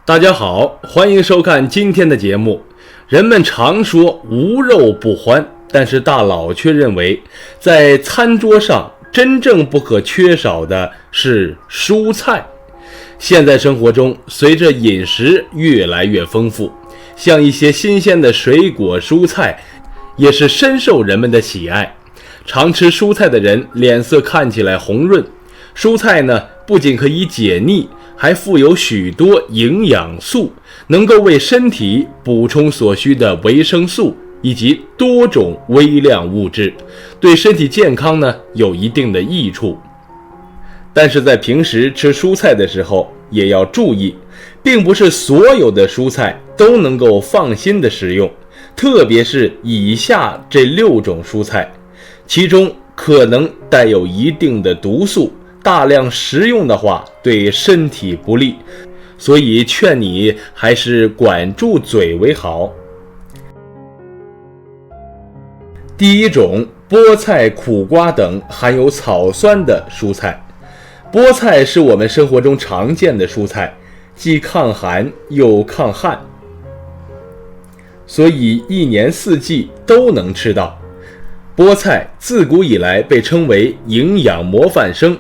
大家好，欢迎收看今天的节目。人们常说无肉不欢，但是大佬却认为，在餐桌上真正不可缺少的是蔬菜。现在生活中，随着饮食越来越丰富，像一些新鲜的水果蔬菜也是深受人们的喜爱。常吃蔬菜的人脸色看起来红润。蔬菜呢，不仅可以解腻，还富有许多营养素，能够为身体补充所需的维生素以及多种微量物质，对身体健康呢有一定的益处。但是在平时吃蔬菜的时候也要注意，并不是所有的蔬菜都能够放心的食用，特别是以下这6种蔬菜，其中可能带有一定的毒素，大量食用的话对身体不利，所以劝你还是管住嘴为好。第一种，菠菜、苦瓜等含有草酸的蔬菜。菠菜是我们生活中常见的蔬菜，既抗寒又抗旱，所以一年四季都能吃到。菠菜自古以来被称为营养模范生，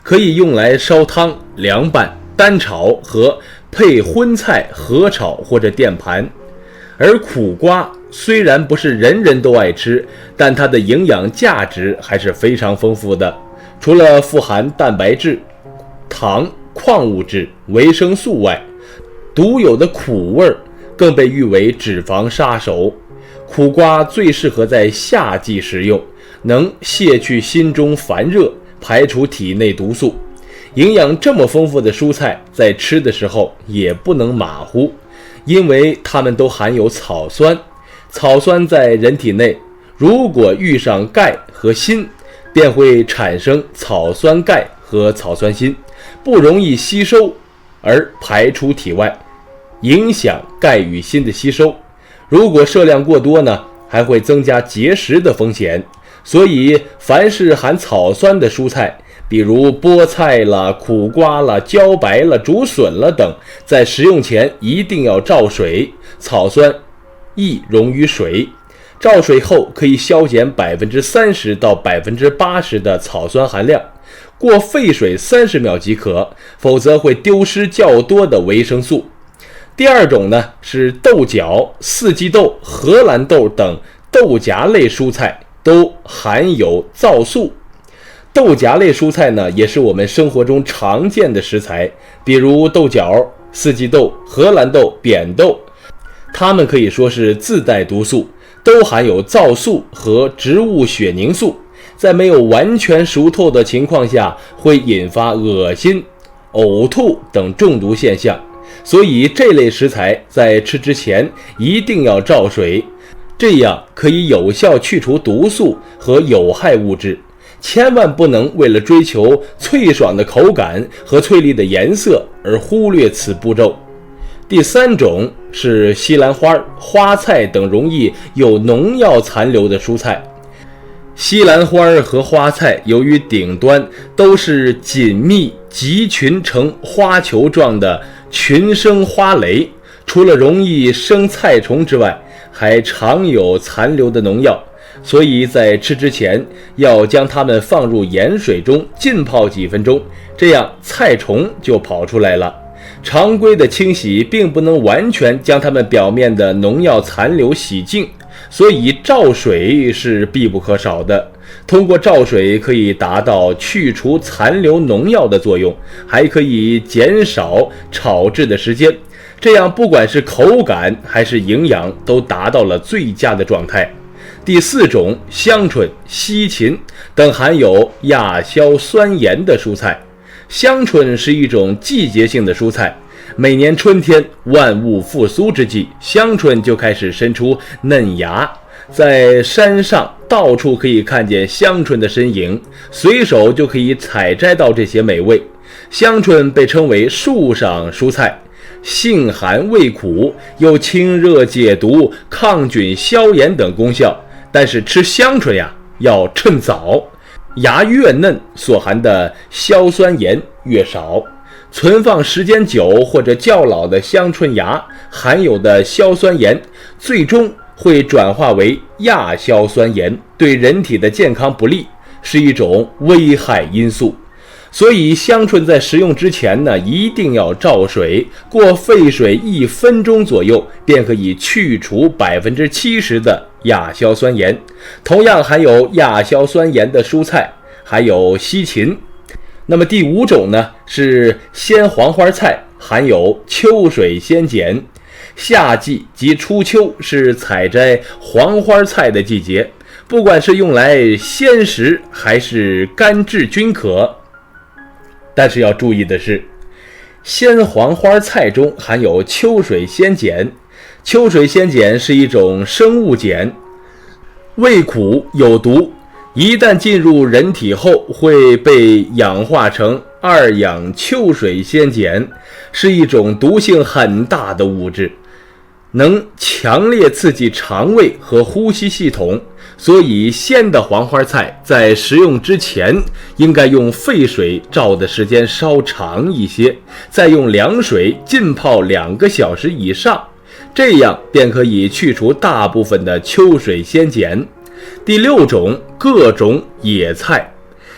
可以用来烧汤、凉拌、单炒和配荤菜合炒或者电盘。而苦瓜虽然不是人人都爱吃，但它的营养价值还是非常丰富的。除了富含蛋白质、糖、矿物质、维生素外，独有的苦味更被誉为脂肪杀手。苦瓜最适合在夏季食用，能卸去心中烦热，排除体内毒素。营养这么丰富的蔬菜，在吃的时候也不能马虎，因为它们都含有草酸。草酸在人体内，如果遇上钙和锌，便会产生草酸钙和草酸锌，不容易吸收而排出体外，影响钙与锌的吸收。如果摄量过多呢，还会增加结石的风险。所以凡是含草酸的蔬菜，比如菠菜啦、苦瓜啦、茭白啦、竹笋啦等，在食用前一定要焯水，草酸易溶于水。焯水后可以消减 30%到 80% 的草酸含量，过沸水30秒即可，否则会丢失较多的维生素。第二种呢是豆角、四季豆、荷兰豆等豆荚类蔬菜，都含有皂素。豆荚类蔬菜呢，也是我们生活中常见的食材，比如豆角、四季豆、荷兰豆、扁豆，它们可以说是自带毒素，都含有皂素和植物血凝素，在没有完全熟透的情况下，会引发恶心、呕吐等中毒现象。所以这类食材在吃之前一定要焯水，这样可以有效去除毒素和有害物质。千万不能为了追求脆爽的口感和翠丽的颜色而忽略此步骤。第三种是西兰花、花菜等容易有农药残留的蔬菜。西兰花和花菜由于顶端都是紧密集群成花球状的群生花蕾，除了容易生菜虫之外，还常有残留的农药，所以在吃之前要将它们放入盐水中浸泡几分钟，这样菜虫就跑出来了。常规的清洗并不能完全将它们表面的农药残留洗净，所以焯水是必不可少的。通过焯水可以达到去除残留农药的作用，还可以减少炒制的时间，这样不管是口感还是营养都达到了最佳的状态。第四种，香椿、西芹等含有亚硝酸盐的蔬菜。香椿是一种季节性的蔬菜，每年春天万物复苏之际，香椿就开始伸出嫩芽，在山上到处可以看见香椿的身影，随手就可以采摘到这些美味。香椿被称为树上蔬菜，性寒味苦，有清热解毒、抗菌消炎等功效。但是吃香椿呀，要趁早，芽越嫩，所含的硝酸盐越少。存放时间久或者较老的香椿芽含有的硝酸盐，最终会转化为亚硝酸盐，对人体的健康不利，是一种危害因素。所以香椿在食用之前呢，一定要照水，过沸水1分钟左右，便可以去除70%的亚硝酸盐。同样含有亚硝酸盐的蔬菜还有西芹。那么第5种呢，是鲜黄花菜，含有秋水仙碱。夏季及初秋是采摘黄花菜的季节，不管是用来鲜食还是干制均可。但是要注意的是，鲜黄花菜中含有秋水仙碱。秋水仙碱是一种生物碱，味苦有毒，一旦进入人体后会被氧化成2氧秋水仙碱，是一种毒性很大的物质，能强烈刺激肠胃和呼吸系统。所以鲜的黄花菜在食用之前，应该用沸水照的时间稍长一些，再用凉水浸泡2个小时以上，这样便可以去除大部分的秋水仙碱。第6种，各种野菜。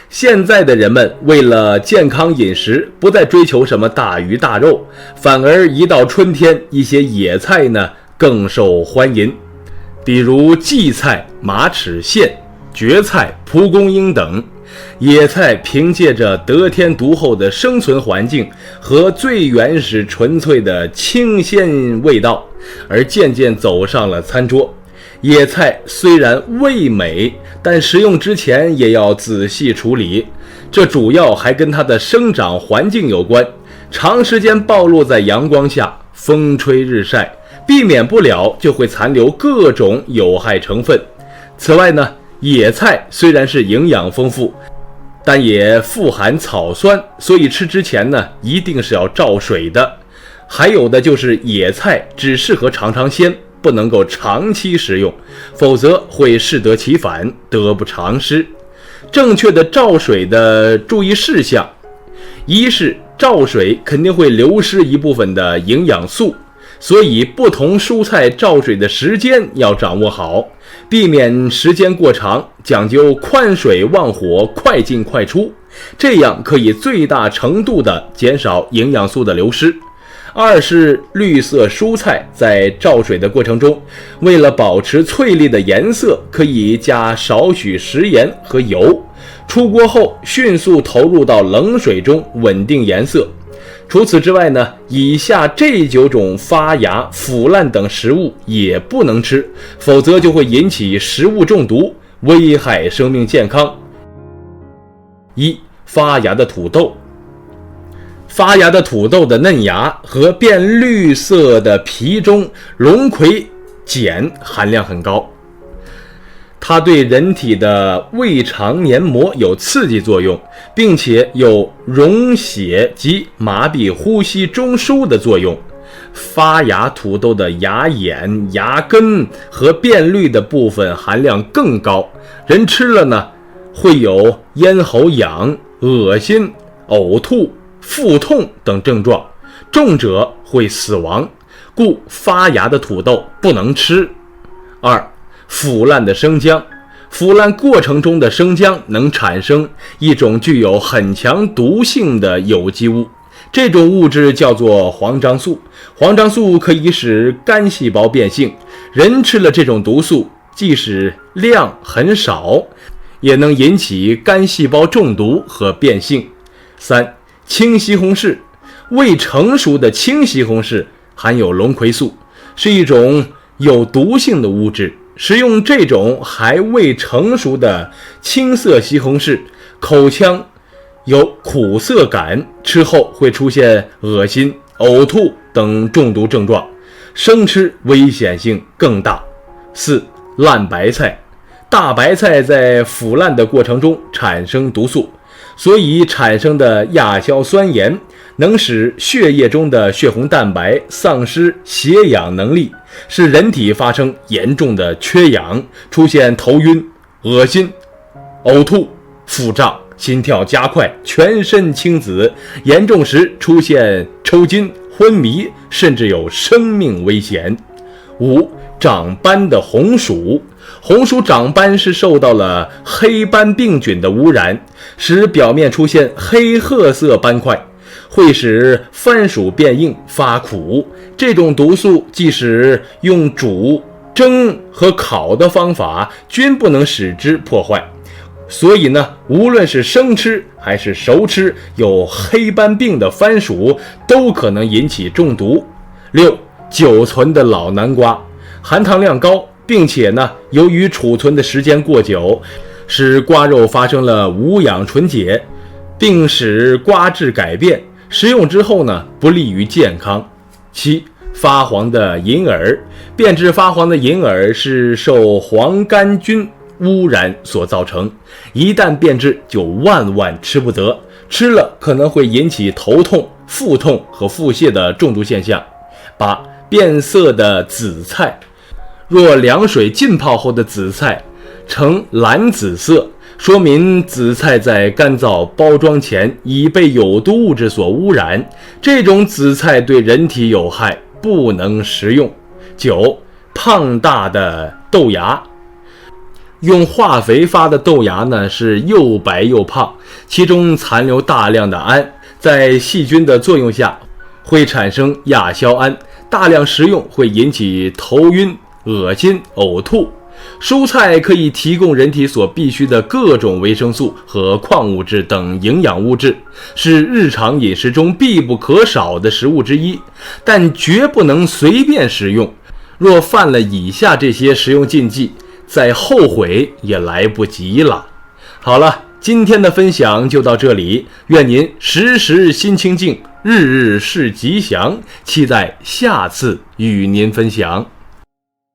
现在的人们为了健康饮食，不再追求什么大鱼大肉，反而一到春天，一些野菜呢更受欢迎，比如荠菜、马齿苋、蕨菜、蒲公英等。野菜凭借着得天独厚的生存环境和最原始纯粹的清鲜味道，而渐渐走上了餐桌。野菜虽然味美，但食用之前也要仔细处理，这主要还跟它的生长环境有关。长时间暴露在阳光下，风吹日晒，避免不了就会残留各种有害成分。此外呢，野菜虽然是营养丰富，但也富含草酸，所以吃之前呢，一定是要照水的。还有的就是野菜只适合尝尝鲜，不能够长期食用，否则会适得其反，得不偿失。正确的照水的注意事项，一是照水肯定会流失一部分的营养素，所以不同蔬菜照水的时间要掌握好，避免时间过长，讲究宽水旺火，快进快出，这样可以最大程度的减少营养素的流失。二是绿色蔬菜在照水的过程中，为了保持翠绿的颜色，可以加少许食盐和油，出锅后迅速投入到冷水中稳定颜色。除此之外呢，以下这9种发芽、腐烂等食物也不能吃，否则就会引起食物中毒，危害生命健康。1. 发芽的土豆。发芽的土豆的嫩芽和变绿色的皮中龙葵碱含量很高，它对人体的胃肠黏膜有刺激作用，并且有溶血及麻痹呼吸中枢的作用。发芽土豆的芽眼、芽根和变绿的部分含量更高，人吃了呢，会有咽喉痒、恶心、呕吐、腹痛等症状，重者会死亡，故发芽的土豆不能吃。2. 腐烂的生姜。腐烂过程中的生姜能产生一种具有很强毒性的有机物，这种物质叫做黄樟素。黄樟素可以使肝细胞变性，人吃了这种毒素，即使量很少，也能引起肝细胞中毒和变性。3. 青西红柿。未成熟的青西红柿含有龙葵素，是一种有毒性的物质。食用这种还未成熟的青色西红柿，口腔有苦涩感，吃后会出现恶心、呕吐等中毒症状，生吃危险性更大。4. 烂白菜。大白菜在腐烂的过程中产生毒素，所以产生的亚硝酸盐能使血液中的血红蛋白丧失携氧能力，使人体发生严重的缺氧，出现头晕、恶心、呕吐、腹胀、心跳加快，全身青紫，严重时出现抽筋、昏迷，甚至有生命危险。5. 长斑的红薯，红薯长斑是受到了黑斑病菌的污染，使表面出现黑褐色斑块，会使番薯变硬发苦。这种毒素即使用煮、蒸和烤的方法均不能使之破坏，所以呢，无论是生吃还是熟吃有黑斑病的番薯都可能引起中毒。6. 久存的老南瓜，含糖量高，并且呢，由于储存的时间过久，使瓜肉发生了无氧纯解，并使瓜质改变，食用之后呢，不利于健康。7. 发黄的银耳，变质发黄的银耳是受黄杆菌污染所造成，一旦变质就万万吃不得，吃了可能会引起头痛、腹痛和腹泻的中毒现象。8. 变色的紫菜，若凉水浸泡后的紫菜呈蓝紫色，说明紫菜在干燥包装前已被有毒物质所污染，这种紫菜对人体有害，不能食用。9. 胖大的豆芽，用化肥发的豆芽呢是又白又胖，其中残留大量的氨，在细菌的作用下会产生亚硝胺，大量食用会引起头晕、恶心、呕吐。蔬菜可以提供人体所必需的各种维生素和矿物质等营养物质，是日常饮食中必不可少的食物之一，但绝不能随便食用。若犯了以下这些食用禁忌，再后悔也来不及了。好了，今天的分享就到这里，愿您时时心清静，日日是吉祥，期待下次与您分享。